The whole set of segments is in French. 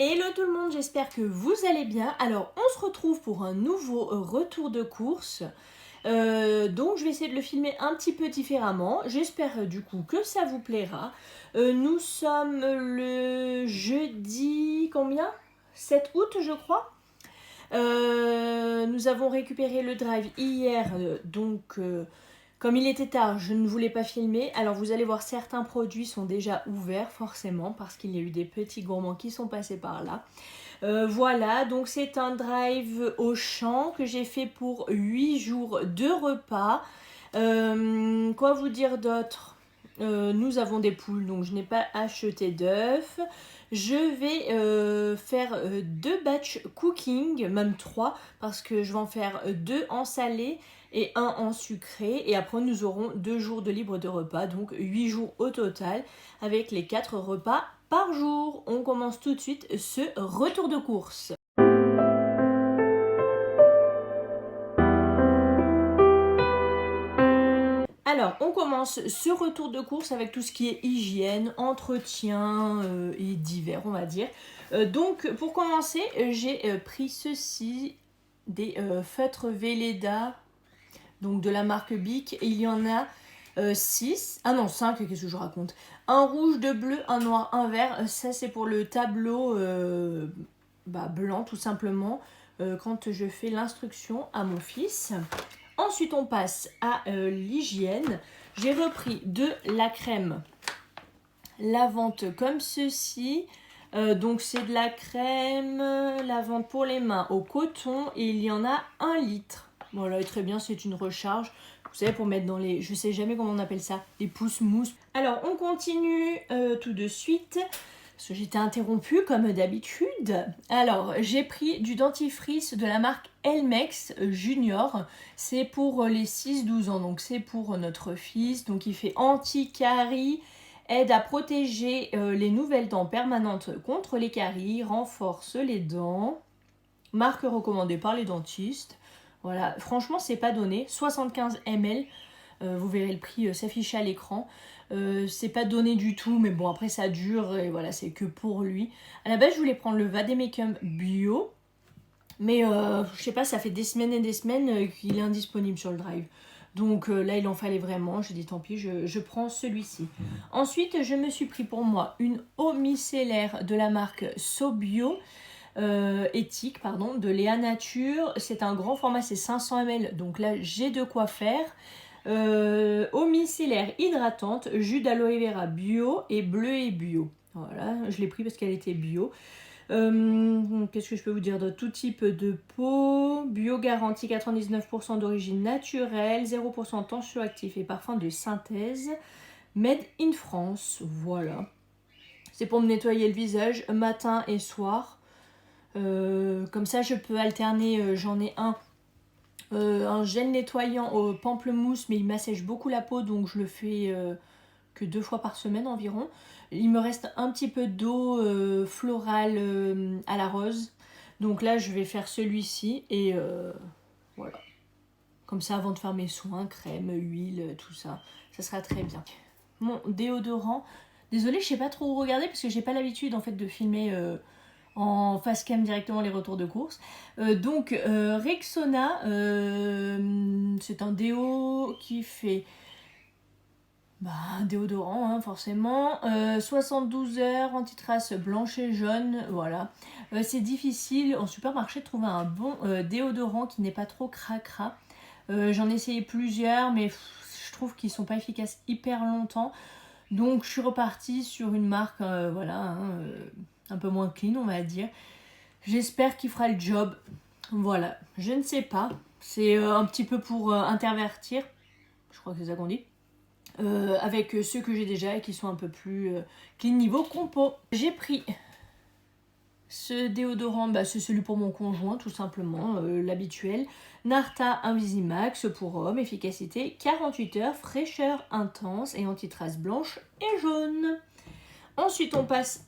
Hello tout le monde, j'espère que vous allez bien. Alors on se retrouve pour un nouveau retour de course. Donc je vais essayer de le filmer un petit peu différemment. J'espère du coup que ça vous plaira. Nous sommes le jeudi combien 7 août je crois. Nous avons récupéré le drive hier, comme il était tard, je ne voulais pas filmer. Alors vous allez voir, certains produits sont déjà ouverts forcément parce qu'il y a eu des petits gourmands qui sont passés par là. Voilà, donc c'est un drive au champ que j'ai fait pour 8 jours de repas. Quoi vous dire d'autre? Nous avons des poules, donc je n'ai pas acheté d'œufs. Je vais faire 2 batch cooking, même 3, parce que je vais en faire 2 en salé et 1 en sucré. Et après, nous aurons 2 jours de libre de repas, donc 8 jours au total, avec les 4 repas par jour. On commence tout de suite ce retour de course. Alors, on commence ce retour de course avec tout ce qui est hygiène, entretien et divers, on va dire. Donc, pour commencer, j'ai pris ceci, des feutres Velleda, donc de la marque Bic. Et il y en a 6, ah non 5, qu'est-ce que je raconte. Un rouge, 2 bleus, un noir, un vert. Ça, c'est pour le tableau blanc, tout simplement, quand je fais l'instruction à mon fils. Ensuite, on passe à l'hygiène. J'ai repris de la crème lavante comme ceci. Donc, c'est de la crème lavante pour les mains au coton et il y en a 1 litre. Voilà, et très bien, c'est une recharge. Vous savez, pour mettre dans les... Je sais jamais comment on appelle ça, les pousse-mousses. Alors, on continue tout de suite. Parce que j'étais interrompue comme d'habitude. Alors, j'ai pris du dentifrice de la marque Elmex Junior. C'est pour les 6-12 ans, donc c'est pour notre fils. Donc il fait anti-caries, aide à protéger les nouvelles dents permanentes contre les caries, renforce les dents. Marque recommandée par les dentistes. Voilà, franchement, c'est pas donné. 75 ml. Vous verrez le prix s'afficher à l'écran. C'est pas donné du tout, mais bon, après ça dure et voilà, c'est que pour lui. À la base, je voulais prendre le Vademecum bio, mais je sais pas, ça fait des semaines et des semaines qu'il est indisponible sur le drive. Donc là, il en fallait vraiment. J'ai dit tant pis, je prends celui-ci. Ensuite, je me suis pris pour moi une eau micellaire de la marque Sobio. Éthique, pardon, de Léa Nature. C'est un grand format, c'est 500 ml, donc là j'ai de quoi faire. Eau micellaire hydratante, jus d'aloe vera bio et bleu et bio. Voilà, je l'ai pris parce qu'elle était bio. Qu'est-ce que je peux vous dire d'autre? Tout type de peau, bio garantie 99% d'origine naturelle, 0% tensioactif et parfum de synthèse, made in France. Voilà. C'est pour me nettoyer le visage matin et soir. Comme ça, je peux alterner. J'en ai un gel nettoyant au pamplemousse, mais il m'assèche beaucoup la peau, donc je le fais que 2 fois par semaine environ. Il me reste un petit peu d'eau florale à la rose, donc là je vais faire celui-ci et voilà. Comme ça, avant de faire mes soins, crème, huile, tout ça, ça sera très bien. Mon déodorant, désolée, je sais pas trop regarder parce que j'ai pas l'habitude en fait de filmer en face cam directement les retours de course. Donc Rexona, c'est un déo qui fait un déodorant hein, forcément. 72 heures, anti-trace blanche et jaune, voilà. C'est difficile en supermarché de trouver un bon déodorant qui n'est pas trop cracra. J'en ai essayé plusieurs, mais je trouve qu'ils sont pas efficaces hyper longtemps. Donc je suis repartie sur une marque, voilà, un peu moins clean, on va dire. J'espère qu'il fera le job. Voilà, je ne sais pas. C'est un petit peu pour intervertir, je crois que c'est ça qu'on dit, avec ceux que j'ai déjà et qui sont un peu plus clean niveau compo. J'ai pris ce déodorant, c'est celui pour mon conjoint, tout simplement, l'habituel. Narta Invisimax pour homme, efficacité 48 heures, fraîcheur intense et anti-trace blanche et jaune. Ensuite, on passe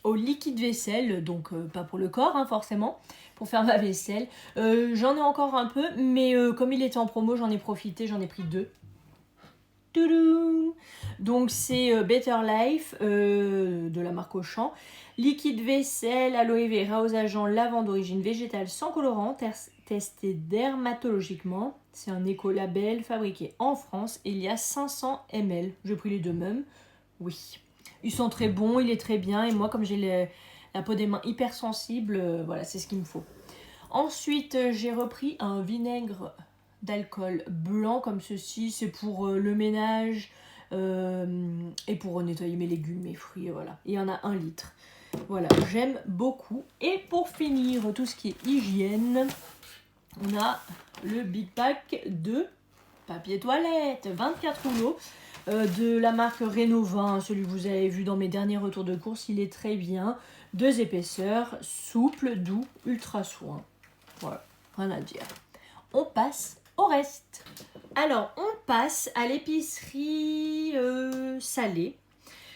au liquide vaisselle, donc pas pour le corps, hein, forcément, pour faire ma vaisselle. J'en ai encore un peu, mais comme il était en promo, j'en ai profité, j'en ai pris 2. Toudoum. Donc c'est Better Life de la marque Auchan. Liquide vaisselle, aloe vera aux agents lavande d'origine végétale sans colorant, testé dermatologiquement. C'est un écolabel fabriqué en France et il y a 500 ml. J'ai pris les deux mêmes. Oui. Ils sont très bons, il est très bien. Et moi, comme j'ai la peau des mains hypersensible, voilà, c'est ce qu'il me faut. Ensuite, j'ai repris un vinaigre d'alcool blanc comme ceci. C'est pour le ménage et pour nettoyer mes légumes, mes fruits, voilà. Il y en a 1 litre. Voilà, j'aime beaucoup. Et pour finir, tout ce qui est hygiène, on a le Big Pack de papier toilette, 24 rouleaux de la marque Rénova, celui que vous avez vu dans mes derniers retours de course, il est très bien. 2 épaisseurs, souple, doux, ultra soin. Voilà, rien à dire. On passe au reste. Alors, on passe à l'épicerie salée.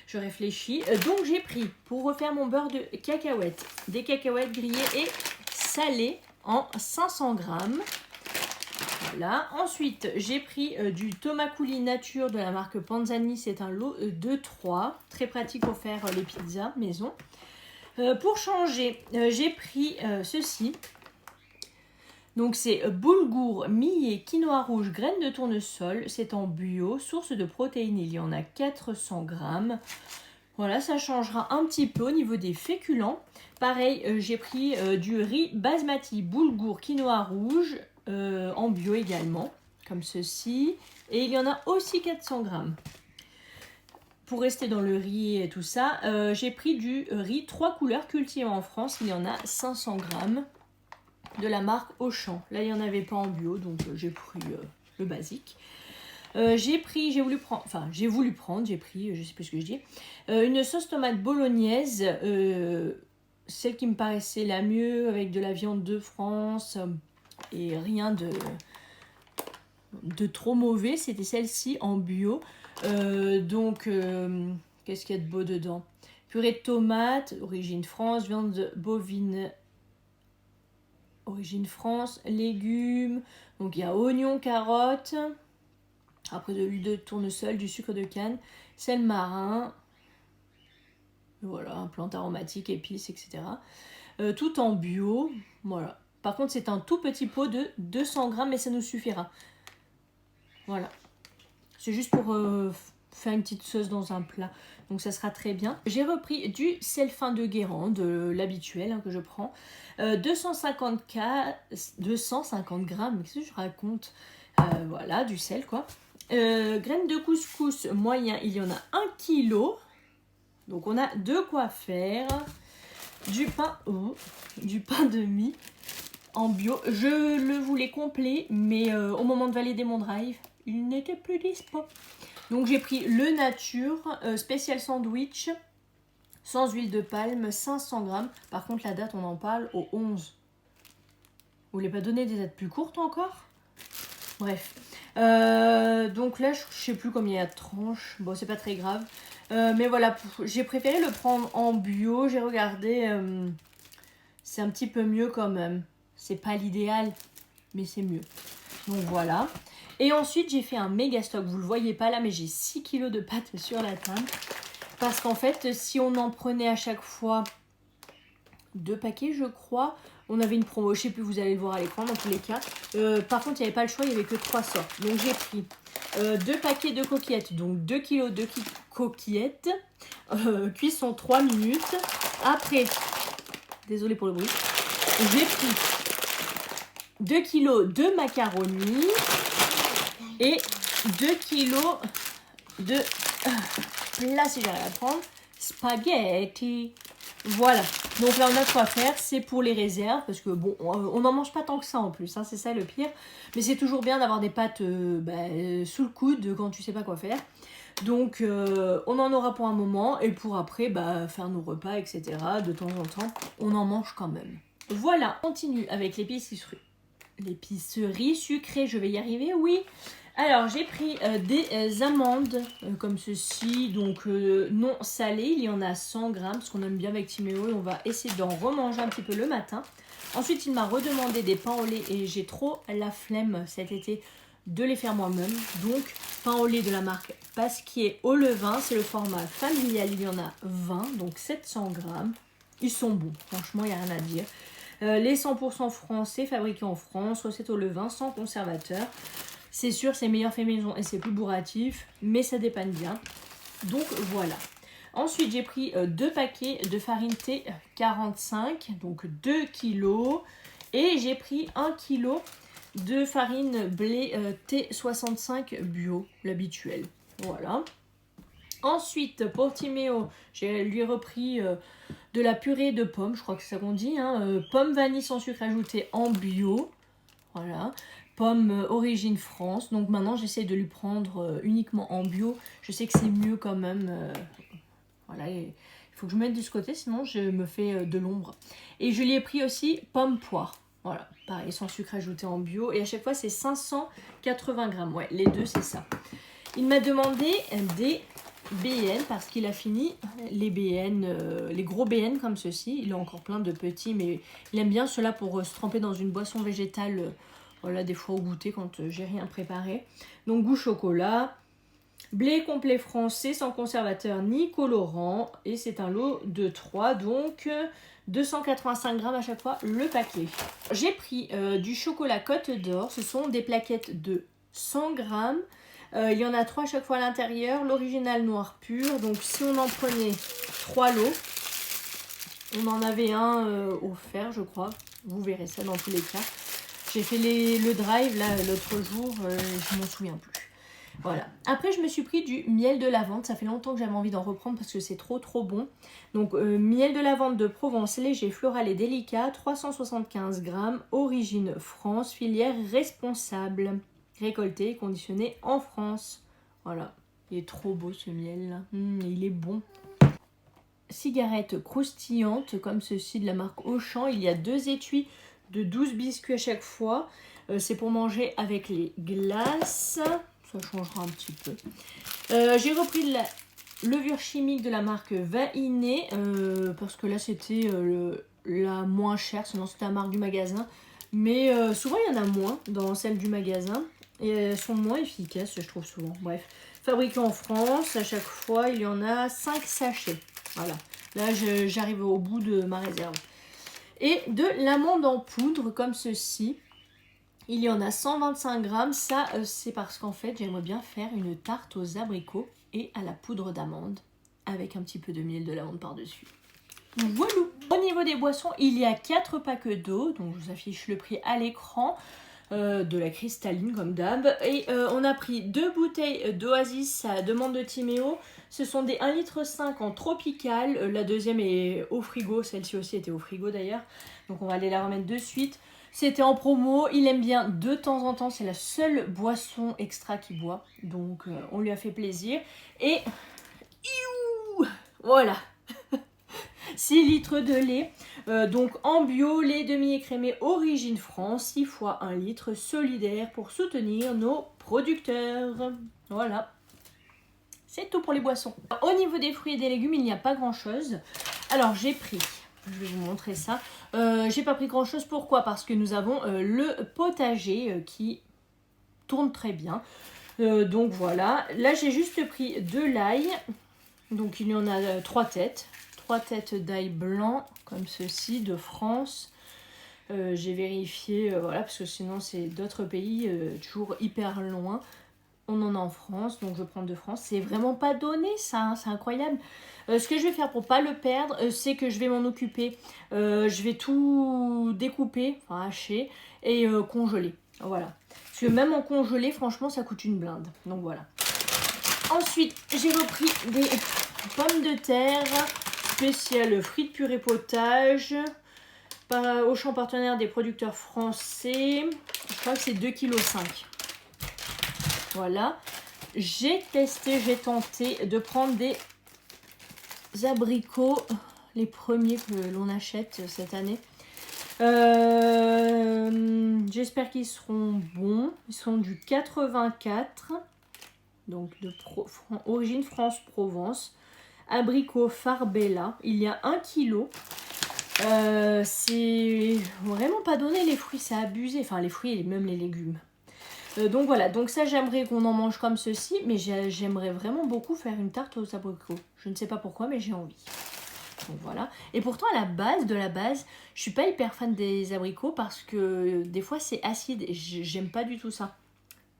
Je réfléchis. Donc, j'ai pris, pour refaire mon beurre de cacahuètes, des cacahuètes grillées et salées en 500 grammes. Voilà. Ensuite, j'ai pris du Tomaculli nature de la marque Panzani. C'est un lot de 3. Très pratique pour faire les pizzas maison. Pour changer, j'ai pris ceci. Donc c'est boulgour, millet, quinoa rouge, graines de tournesol. C'est en bio, source de protéines. Il y en a 400 grammes. Voilà, ça changera un petit peu au niveau des féculents. Pareil, j'ai pris du riz basmati, boulgour, quinoa rouge, en bio également, comme ceci. Et il y en a aussi 400 grammes. Pour rester dans le riz et tout ça, j'ai pris du riz 3 couleurs cultivé en France. Il y en a 500 grammes de la marque Auchan. Là, il n'y en avait pas en bio, donc j'ai pris le basique. J'ai voulu prendre, je sais plus ce que je dis, une sauce tomate bolognaise, celle qui me paraissait la mieux, avec de la viande de France et rien de trop mauvais. C'était celle-ci en bio. Qu'est-ce qu'il y a de beau dedans? Purée de tomates, origine France, viande bovine, origine France, légumes, donc il y a oignons, carottes, après de l'huile de tournesol, du sucre de canne, sel marin, voilà, plantes aromatiques, épices, etc. Tout en bio, voilà. Par contre, c'est un tout petit pot de 200 grammes, mais ça nous suffira. Voilà. C'est juste pour faire une petite sauce dans un plat. Donc ça sera très bien. J'ai repris du sel fin de Guérande, l'habituel que je prends. 250 grammes, qu'est-ce que je raconte? Voilà, du sel quoi. Graines de couscous moyen, il y en a 1 kg. Donc on a de quoi faire. Du pain de mie en bio. Je le voulais complet, mais au moment de valider mon drive, il n'était plus dispo. Donc j'ai pris le nature spécial sandwich sans huile de palme, 500 grammes. Par contre la date on en parle au 11. Vous voulez pas donner des dates plus courtes encore? Bref. Donc là je sais plus combien il y a de tranches. Bon c'est pas très grave. Mais voilà, j'ai préféré le prendre en bio. J'ai regardé. C'est un petit peu mieux quand même. C'est pas l'idéal, mais c'est mieux. Donc voilà. Et ensuite, j'ai fait un méga stock. Vous le voyez pas là, mais j'ai 6 kg de pâtes sur la table. Parce qu'en fait, si on en prenait à chaque fois 2 paquets, je crois, on avait une promo. Je sais plus, vous allez le voir à l'écran dans tous les cas. Par contre, il n'y avait pas le choix, il n'y avait que 3 sortes. Donc j'ai pris 2 paquets de coquillettes. Donc 2 kg de coquillettes. Cuisson 3 minutes. Après, désolé pour le bruit, j'ai pris 2 kg de macaroni et 2 kg de là si j'arrive à prendre spaghetti. Voilà, donc là on a de quoi faire. C'est pour les réserves parce que bon, on n'en mange pas tant que ça en plus, hein, c'est ça le pire, mais c'est toujours bien d'avoir des pâtes sous le coude quand tu sais pas quoi faire. Donc on en aura pour un moment et pour après faire nos repas, etc. De temps en temps on en mange quand même. Voilà, on continue avec l'épicerie sucrée. Je vais y arriver, oui. Alors j'ai pris des amandes comme ceci, donc non salées. Il y en a 100 grammes parce qu'on aime bien avec Timéo et on va essayer d'en remanger un petit peu le matin. Ensuite il m'a redemandé des pains au lait et j'ai trop la flemme cet été de les faire moi-même. Donc, pain au lait de la marque Pasquier au levain. C'est le format familial, il y en a 20, donc 700 grammes. Ils sont bons, franchement, il n'y a rien à dire. Les 100% français, fabriqués en France, recette au levain, sans conservateur. C'est sûr, c'est meilleur fait maison et c'est plus bourratif, mais ça dépanne bien. Donc, voilà. Ensuite, j'ai pris 2 paquets de farine T45, donc 2 kilos. Et j'ai pris 1 kg de farine blé T65 bio, l'habituel. Voilà. Ensuite, pour Timéo, j'ai lui repris de la purée de pommes, je crois que c'est ça qu'on dit. Pommes vanille sans sucre ajouté en bio. Voilà. Pommes origine France. Donc maintenant, j'essaie de lui prendre uniquement en bio. Je sais que c'est mieux quand même. Voilà, il faut que je me mette de ce côté, sinon je me fais de l'ombre. Et je lui ai pris aussi pommes poire. Voilà, pareil, sans sucre ajouté en bio. Et à chaque fois, c'est 580 grammes. Ouais, les deux, c'est ça. Il m'a demandé des BN parce qu'il a fini les BN, les gros BN comme ceci. Il a encore plein de petits, mais il aime bien ceux-là pour se tremper dans une boisson végétale. Voilà, des fois au goûter quand j'ai rien préparé. Donc, goût chocolat. Blé complet français sans conservateur ni colorant. Et c'est un lot de 3, donc 285 grammes à chaque fois le paquet. J'ai pris du chocolat Côte d'Or. Ce sont des plaquettes de 100 grammes. Il y en a 3 à chaque fois à l'intérieur. L'original noir pur. Donc si on en prenait 3 lots, on en avait un offert, je crois. Vous verrez ça dans tous les cas. J'ai fait le drive là l'autre jour. Je m'en souviens plus. Voilà. Après, je me suis pris du miel de lavande. Ça fait longtemps que j'avais envie d'en reprendre parce que c'est trop bon. Donc, miel de lavande de Provence, léger, floral et délicat, 375 grammes, origine France, filière responsable, récolté et conditionné en France. Voilà. Il est trop beau ce miel là. Il est bon. Cigarette croustillante comme ceci de la marque Auchan. Il y a 2 étuis de 12 biscuits à chaque fois. C'est pour manger avec les glaces. Ça changera un petit peu. J'ai repris de la levure chimique de la marque Vainé parce que là c'était la moins chère, sinon c'était la marque du magasin. Mais souvent il y en a moins dans celle du magasin et elles sont moins efficaces, je trouve souvent. Bref, fabriquée en France, à chaque fois il y en a 5 sachets. Voilà, là j'arrive au bout de ma réserve. Et de l'amande en poudre comme ceci. Il y en a 125 grammes. Ça, c'est parce qu'en fait, j'aimerais bien faire une tarte aux abricots et à la poudre d'amande avec un petit peu de miel de lavande par-dessus. Voilà. Au niveau des boissons, il y a 4 packs d'eau. Donc, je vous affiche le prix à l'écran. De la cristalline comme d'hab. Et on a pris 2 bouteilles d'Oasis à demande de Timéo. Ce sont des 1,5 litre en tropical. La deuxième est au frigo. Celle-ci aussi était au frigo d'ailleurs. Donc, on va aller la remettre de suite. C'était en promo, il aime bien de temps en temps, c'est la seule boisson extra qu'il boit, donc on lui a fait plaisir. Et voilà, 6 litres de lait, donc en bio, lait demi-écrémé origine France, 6 fois 1 litre solidaire pour soutenir nos producteurs. Voilà, c'est tout pour les boissons. Au niveau des fruits et des légumes, il n'y a pas grand chose. Alors j'ai pris... Je vais vous montrer ça. J'ai pas pris grand chose. Pourquoi? Parce que nous avons le potager qui tourne très bien. Donc voilà. Là, j'ai juste pris de l'ail. Donc il y en a 3 têtes. 3 têtes d'ail blanc, comme ceci, de France. J'ai vérifié, voilà, parce que sinon c'est d'autres pays, toujours hyper loin. On en a en France, donc je prends de France. C'est vraiment pas donné ça, hein, c'est incroyable. Ce que je vais faire pour pas le perdre, c'est que je vais m'en occuper. Je vais tout découper, enfin hacher et congeler. Voilà. Parce que même en congelé, franchement, ça coûte une blinde. Donc voilà. Ensuite, j'ai repris des pommes de terre spéciales frites purée potage. Auchan partenaire des producteurs français. Je crois que c'est 2,5 kg. Voilà, j'ai testé, j'ai tenté de prendre des abricots, les premiers que l'on achète cette année. J'espère qu'ils seront bons. Ils sont du 84, donc de origine France-Provence. Abricot Farbella, il y a 1 kg. C'est vraiment pas donné les fruits, c'est abusé. Enfin les fruits et même les légumes. Donc voilà, donc ça j'aimerais qu'on en mange comme ceci, mais j'aimerais vraiment beaucoup faire une tarte aux abricots. Je ne sais pas pourquoi, mais j'ai envie. Donc voilà. Et pourtant à la base, je suis pas hyper fan des abricots parce que des fois c'est acide et j'aime pas du tout ça.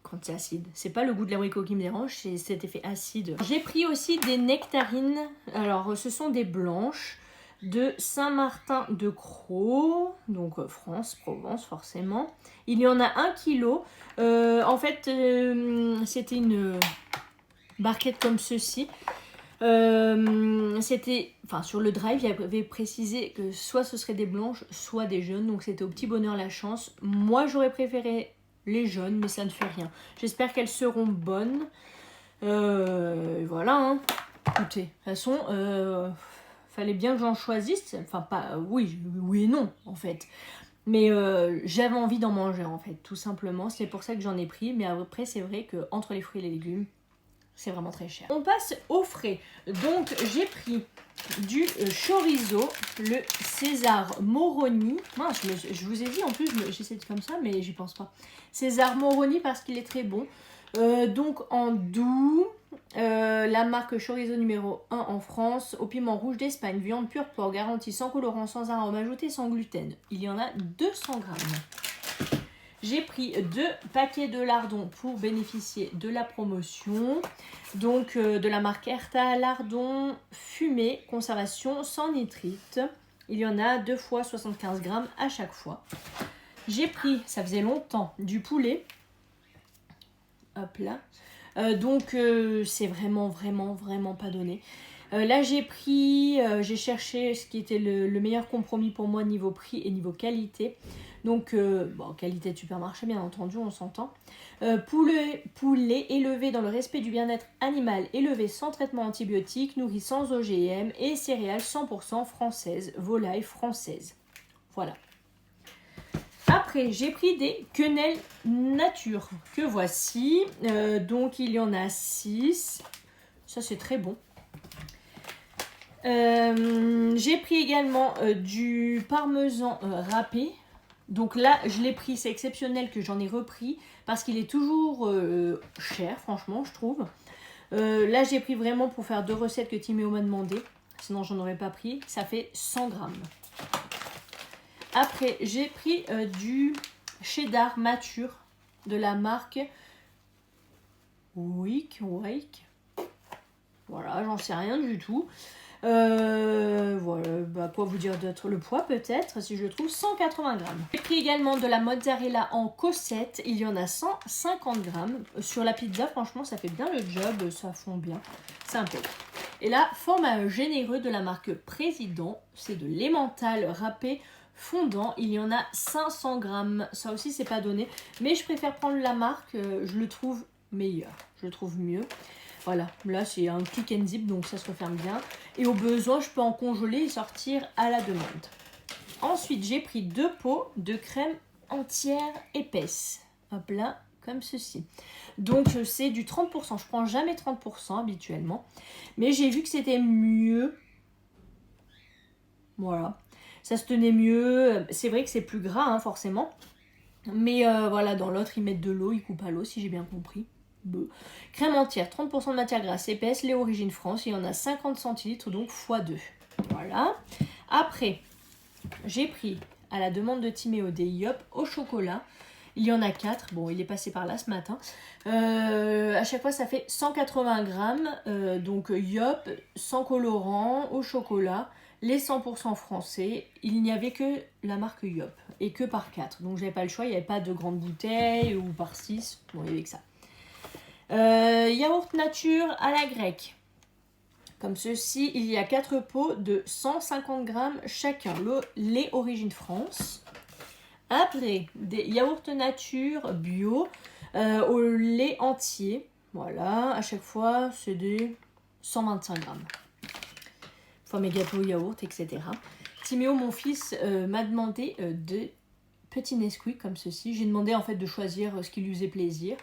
Quand c'est acide. C'est pas le goût de l'abricot qui me dérange, c'est cet effet acide. J'ai pris aussi des nectarines. Alors ce sont des blanches de Saint-Martin-de-Crau, donc France, Provence forcément. Il y en a 1 kilo. En fait, c'était une barquette comme ceci. Sur le drive, il y avait précisé que soit ce serait des blanches, soit des jaunes. Donc c'était au petit bonheur la chance. Moi, j'aurais préféré les jaunes, mais ça ne fait rien. J'espère qu'elles seront bonnes. Voilà. Hein. Écoutez, de toute façon, fallait bien que j'en choisisse. Enfin, pas oui et non, en fait. Mais j'avais envie d'en manger, en fait, tout simplement. C'est pour ça que j'en ai pris. Mais après, c'est vrai qu'entre les fruits et les légumes, c'est vraiment très cher. On passe au frais. Donc, j'ai pris du chorizo, le César Moroni. Mince, je vous ai dit, en plus, j'essaie de comme ça, mais j'y pense pas. César Moroni parce qu'il est très bon. Donc, en doux, la marque chorizo numéro 1 en France, au piment rouge d'Espagne, viande pure porc, garantie sans colorant, sans arôme ajouté, sans gluten. Il y en a 200 grammes. J'ai pris 2 paquets de lardons pour bénéficier de la promotion. Donc de la marque Erta, lardons fumé, conservation sans nitrite. Il y en a 2 fois 75 grammes à chaque fois. J'ai pris, ça faisait longtemps, du poulet. Hop là. Donc c'est vraiment pas donné. Là j'ai cherché ce qui était le meilleur compromis pour moi niveau prix et niveau qualité. Donc qualité de supermarché bien entendu, on s'entend. Poulet élevé dans le respect du bien-être animal, élevé sans traitement antibiotique, nourri sans OGM et céréales 100% françaises, volailles françaises. Voilà. Après, j'ai pris des quenelles nature que voici. Donc, il y en a 6. Ça, c'est très bon. J'ai pris également du parmesan râpé. Donc là, je l'ai pris. C'est exceptionnel que j'en ai repris parce qu'il est toujours cher, franchement, je trouve. Là, j'ai pris vraiment pour faire 2 recettes que Timéo m'a demandé. Sinon, j'en aurais pas pris. Ça fait 100 grammes. Après, j'ai pris du cheddar mature de la marque Wake. Voilà, j'en sais rien du tout. Voilà, quoi vous dire d'autre? Le poids peut-être, si je le trouve, 180 grammes. J'ai pris également de la mozzarella en cossette. Il y en a 150 grammes. Sur la pizza, franchement, ça fait bien le job. Ça fond bien. C'est un peu. Et là, format généreux de la marque Président. C'est de l'emmental râpé fondant, il y en a 500 grammes. Ça aussi, c'est pas donné. Mais je préfère prendre la marque. Je le trouve meilleur. Je le trouve mieux. Voilà, là c'est un click and zip, donc ça se referme bien. Et au besoin, je peux en congeler et sortir à la demande. Ensuite, j'ai pris 2 pots de crème entière épaisse. Hop là, comme ceci. Donc c'est du 30%. Je prends jamais 30% habituellement. Mais j'ai vu que c'était mieux. Voilà. Ça se tenait mieux. C'est vrai que c'est plus gras, hein, forcément. Mais voilà, dans l'autre, ils mettent de l'eau, ils coupent à l'eau, si j'ai bien compris. Crème entière, 30% de matière grasse épaisse, lait origine France. Il y en a 50 centilitres, donc x2. Voilà. Après, j'ai pris, à la demande de Timéo, des Yop au chocolat. Il y en a 4. Bon, il est passé par là ce matin. À chaque fois, ça fait 180 grammes. Donc, Yop, sans colorant, au chocolat. Les 100% français, il n'y avait que la marque Yop. Et que par 4. Donc, j'avais pas le choix. Il n'y avait pas de grande bouteille ou par 6. Bon, il n'y avait que ça. Yaourt nature à la grecque. Comme ceci, il y a 4 pots de 150 grammes chacun. Le lait origine France. Après, des yaourts nature bio au lait entier. Voilà, à chaque fois, c'est des 125 grammes. Enfin, mes gâteaux yaourt, etc. Timéo, mon fils, m'a demandé de petits Nesquik comme ceci. J'ai demandé en fait de choisir ce qui lui faisait plaisir.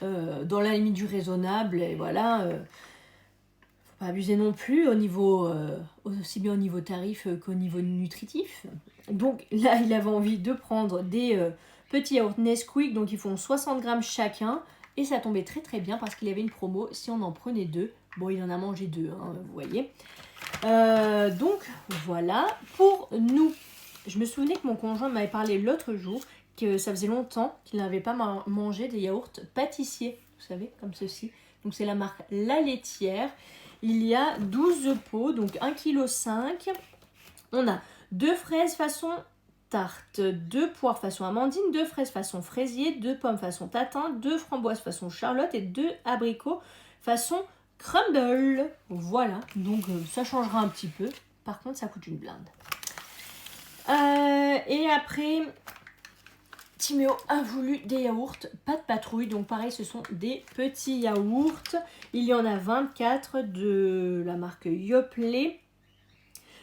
Dans la limite du raisonnable, et voilà. Faut pas abuser non plus au niveau, aussi bien au niveau tarif qu'au niveau nutritif. Donc là, il avait envie de prendre des petits yaourts Nesquik, donc ils font 60 grammes chacun. Et ça tombait très très bien parce qu'il y avait une promo si on en prenait 2. Bon, il en a mangé 2, hein, vous voyez. Donc voilà, pour nous, je me souvenais que mon conjoint m'avait parlé l'autre jour que ça faisait longtemps qu'il n'avait pas mangé des yaourts pâtissiers, vous savez, comme ceci. Donc c'est la marque La Laitière. Il y a 12 pots, donc 1,5 kg. On a 2 fraises façon tarte, 2 poires façon amandine, 2 fraises façon fraisier, 2 pommes façon tatin, 2 framboises façon charlotte et 2 abricots façon crumble. Voilà, donc ça changera un petit peu. Par contre, ça coûte une blinde. Et après, Timéo a voulu des yaourts, pas de patrouille. Donc pareil, ce sont des petits yaourts. Il y en a 24 de la marque Yoplait.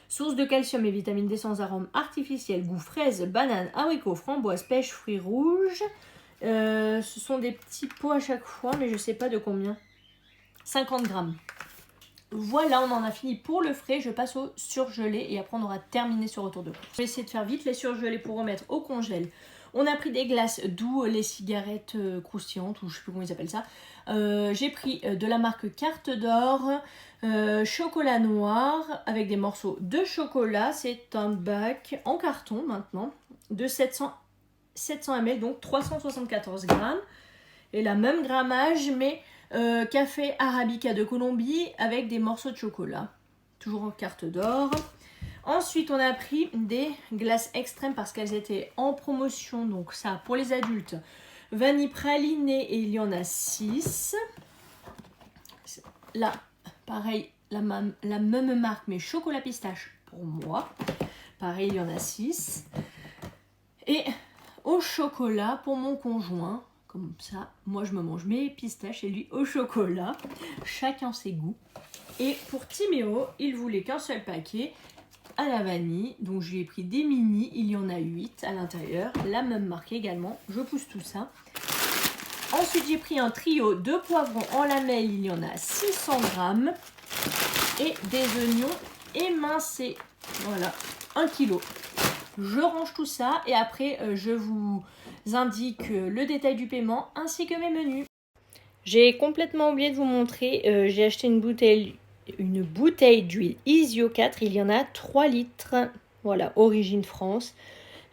Source de calcium et vitamine D sans arôme artificiel, goût fraise, banane, abricot, framboise, pêche, fruits rouges. Ce sont des petits pots à chaque fois, mais je ne sais pas de combien. 50 grammes. Voilà, on en a fini pour le frais. Je passe au surgelé et après on aura terminé ce retour de course. Je vais essayer de faire vite les surgelés pour remettre au congèle. On a pris des glaces, d'où les cigarettes croustillantes, ou je ne sais plus comment ils appellent ça. J'ai pris de la marque Carte d'Or, chocolat noir avec des morceaux de chocolat. C'est un bac en carton maintenant de 700 ml, donc 374 grammes. Et la même grammage, mais café arabica de Colombie avec des morceaux de chocolat. Toujours en Carte d'Or. Ensuite, on a pris des glaces extrêmes parce qu'elles étaient en promotion. Donc ça, pour les adultes, vanille pralinée et il y en a 6. Là, pareil, la même marque, mais chocolat pistache pour moi. Pareil, il y en a 6. Et au chocolat pour mon conjoint. Comme ça, moi je me mange mes pistaches et lui au chocolat. Chacun ses goûts. Et pour Timéo, il voulait qu'un seul paquet à la vanille. Donc je lui ai pris des mini. Il y en a 8 à l'intérieur. La même marque également. Je pousse tout ça. Ensuite, j'ai pris un trio de poivrons en lamelles. Il y en a 600 grammes. Et des oignons émincés. Voilà, 1 kg. Je range tout ça et après je vous indique le détail du paiement ainsi que mes menus. J'ai complètement oublié de vous montrer, j'ai acheté une bouteille d'huile Isio 4, il y en a 3 litres. Voilà, origine France,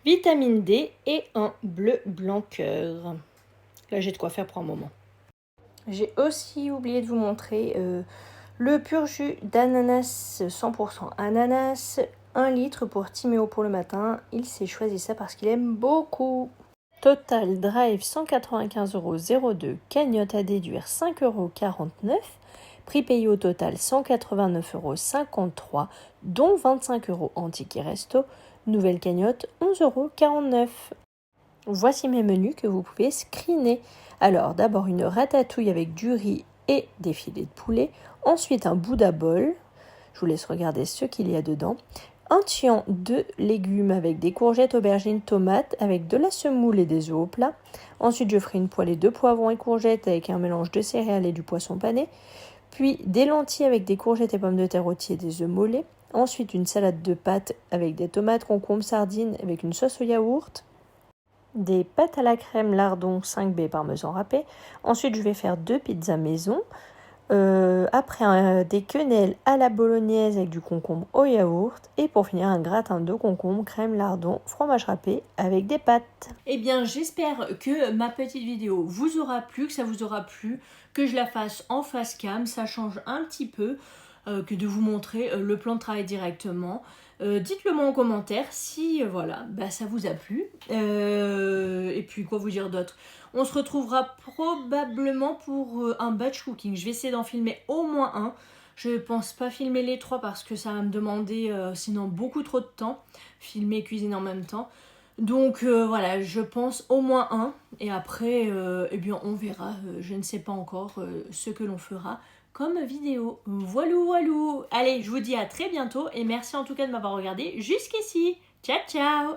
vitamine D et un bleu blanc cœur. Là j'ai de quoi faire pour un moment. J'ai aussi oublié de vous montrer le pur jus d'ananas 100% ananas. 1 litre pour Timéo pour le matin. Il s'est choisi ça parce qu'il aime beaucoup. Total Drive 195,02 €. Cagnotte à déduire 5,49 €. Prix payé au total 189,53 €, dont 25 € en ticket resto. Nouvelle cagnotte 11,49 €. Voici mes menus que vous pouvez screener. Alors d'abord une ratatouille avec du riz et des filets de poulet. Ensuite un Bouddha bol. Je vous laisse regarder ce qu'il y a dedans. Un tian de légumes avec des courgettes, aubergines, tomates, avec de la semoule et des œufs au plat. Ensuite, je ferai une poêlée de poivrons et courgettes avec un mélange de céréales et du poisson pané. Puis des lentilles avec des courgettes et pommes de terre rôties et des œufs mollets. Ensuite, une salade de pâtes avec des tomates, concombres, sardines avec une sauce au yaourt. Des pâtes à la crème lardon 5B parmesan râpé. Ensuite, je vais faire 2 pizzas maison. Après des quenelles à la bolognaise avec du concombre au yaourt. Et pour finir, un gratin de concombre, crème lardon, fromage râpé avec des pâtes. Eh bien, j'espère que ma petite vidéo vous aura plu, que ça vous aura plu, que je la fasse en face cam. Ça change un petit peu que de vous montrer le plan de travail directement. Dites-le moi en commentaire si voilà, ça vous a plu. Et puis quoi vous dire d'autre? On se retrouvera probablement pour un batch cooking. Je vais essayer d'en filmer au moins un. Je ne pense pas filmer les 3 parce que ça va me demander sinon beaucoup trop de temps. Filmer et cuisiner en même temps. Donc voilà, je pense au moins un. Et après, eh bien, on verra. Je ne sais pas encore ce que l'on fera comme vidéo. Voilou, voilou. Allez, je vous dis à très bientôt. Et merci en tout cas de m'avoir regardé jusqu'ici. Ciao, ciao.